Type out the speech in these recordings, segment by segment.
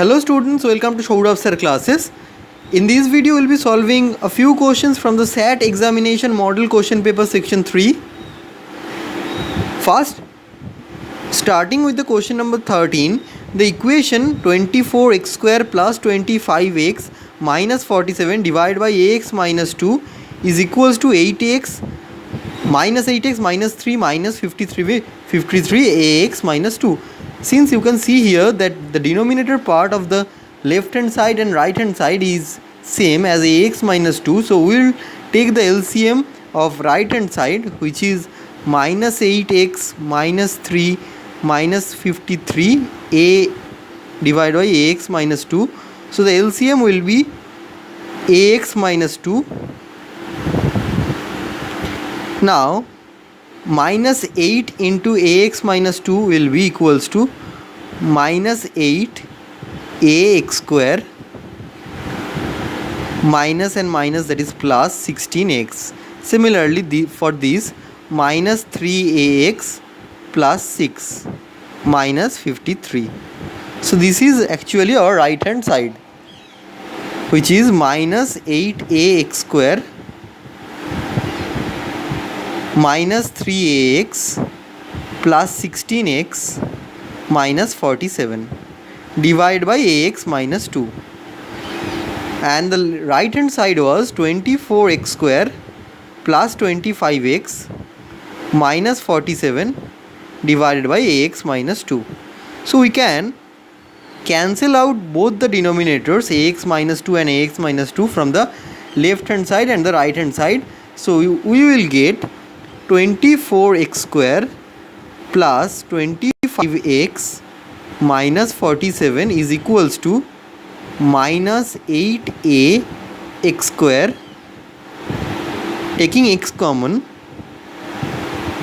Hello students, welcome to Showed Sir classes. In this video we will be solving a few questions from the SAT examination model question paper section 3. First, starting with the question number 13, the equation 24x square plus 25x minus 47 divided by ax minus 2 is equals to 8x minus 3 minus 53 ax minus 2. Since you can see here that the denominator part of the left hand side and right hand side is same as ax minus 2, so we will take the LCM of right hand side, which is minus 8x minus 3 minus 53 a divided by ax minus 2. So the LCM will be ax minus 2. Now minus 8 into ax minus 2 will be equals to minus 8 ax square minus and minus, that is plus 16x. Similarly for this, minus 3ax plus 6 minus 53. So this is actually our right hand side, which is minus 8ax square minus 3ax plus 16x minus 47 divided by ax minus 2, and the right hand side was 24x square plus 25x minus 47 divided by ax minus 2. So we can cancel out both the denominators ax minus 2 and ax minus 2 from the left hand side and the right hand side. So we will get 24x square plus 25x minus 47 is equals to minus 8a x square, taking x common,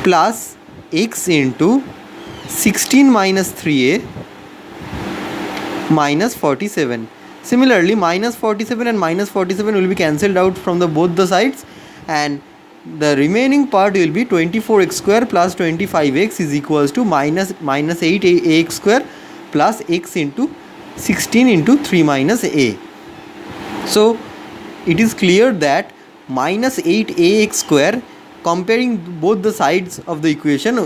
plus x into 16 minus 3a minus 47. Similarly, minus 47 and minus 47 will be cancelled out from both the sides, and the remaining part will be 24x square plus 25x is equals to minus 8ax square plus x into 16 into 3 minus a. So it is clear that minus 8ax square, comparing both the sides of the equation,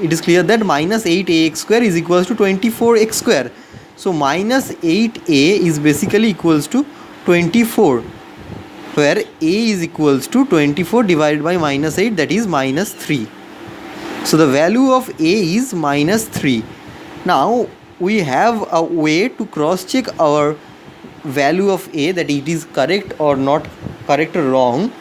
it is clear that minus 8ax square is equals to 24x square. So minus 8a is basically equals to 24, where a is equals to 24 divided by minus 8, that is minus 3. So the value of a is minus 3. Now we have a way to cross check our value of a, that it is correct or not correct or wrong.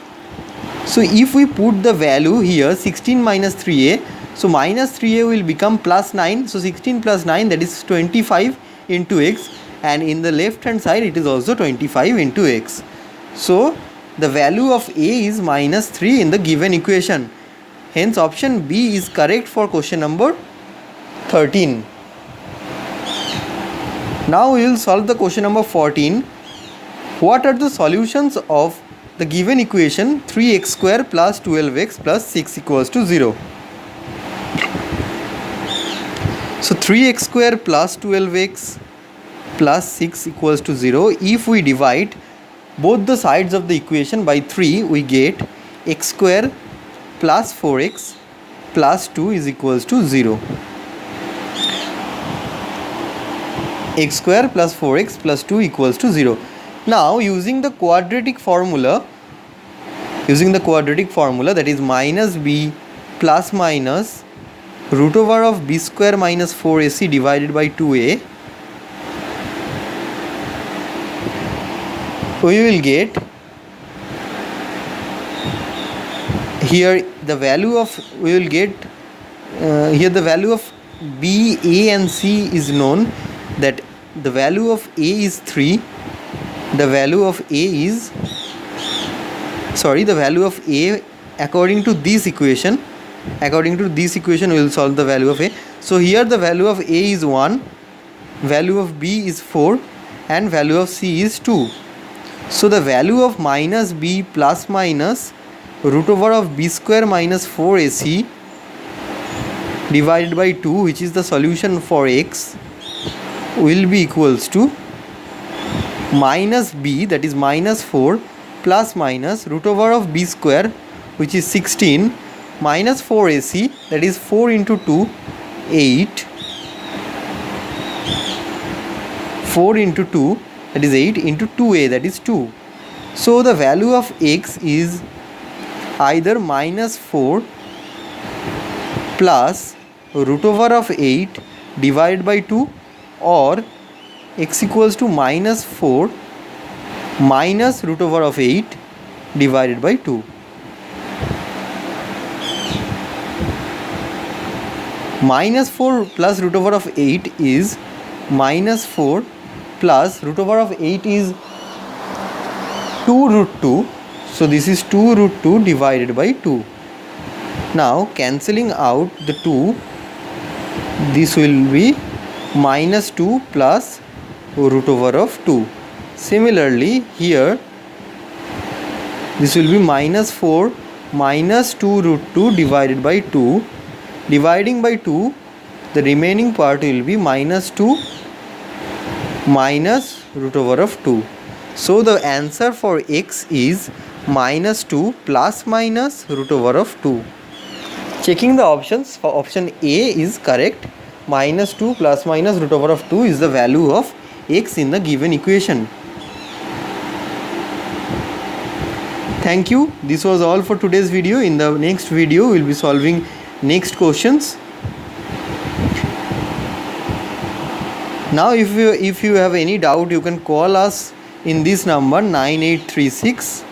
So if we put the value here 16 minus 3a, so minus 3a will become plus 9. So 16 plus 9, that is 25 into x, and in the left hand side it is also 25 into x. So the value of a is minus 3 in the given equation. Hence option B is correct for question number 13. Now we will solve the question number 14. What are the solutions of the given equation 3x square plus 12x plus 6 equals to 0? So 3x square plus 12x plus 6 equals to 0. If we divide both the sides of the equation by 3, we get x square plus 4x plus 2 is equals to 0. X square plus 4x plus 2 equals to 0. Now using the quadratic formula, that is minus b plus minus root over of b square minus 4ac divided by 2a, we will get here the value of b, a and c is known, that the value of a is 3, the value of a according to this equation we will solve the value of a. So here the value of a is 1, value of b is 4, and value of c is 2. So the value of minus b plus minus root over of b square minus 4ac divided by 2, which is the solution for x, will be equals to minus b, that is minus 4, plus minus root over of b square, which is 16, minus 4ac, that is 4 into 2, 8, 4 into 2, that is 8, into 2a, that is 2. So the value of x is either minus 4 plus root over of 8 divided by 2, or x equals to minus 4 minus root over of 8 divided by 2. Minus 4 plus root over of 8 is minus 4 plus root over of 8 is 2 root 2. So this is 2 root 2 divided by 2. Now cancelling out the 2, this will be minus 2 plus root over of 2. Similarly here this will be minus 4 minus 2 root 2 divided by 2. Dividing by 2, the remaining part will be minus 2 minus root over of 2. So the answer for x is minus 2 plus minus root over of 2. Checking the options, for option A is correct. Minus 2 plus minus root over of 2 is the value of x in the given equation. Thank you. This was all for today's video. In the next video, we will be solving next questions. Now if you have any doubt, you can call us in this number 9836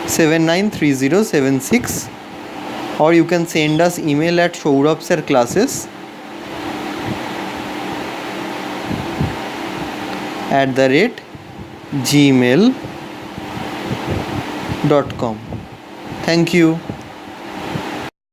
793076, or you can send us email at sourabhsirclasses@gmail.com. Thank you.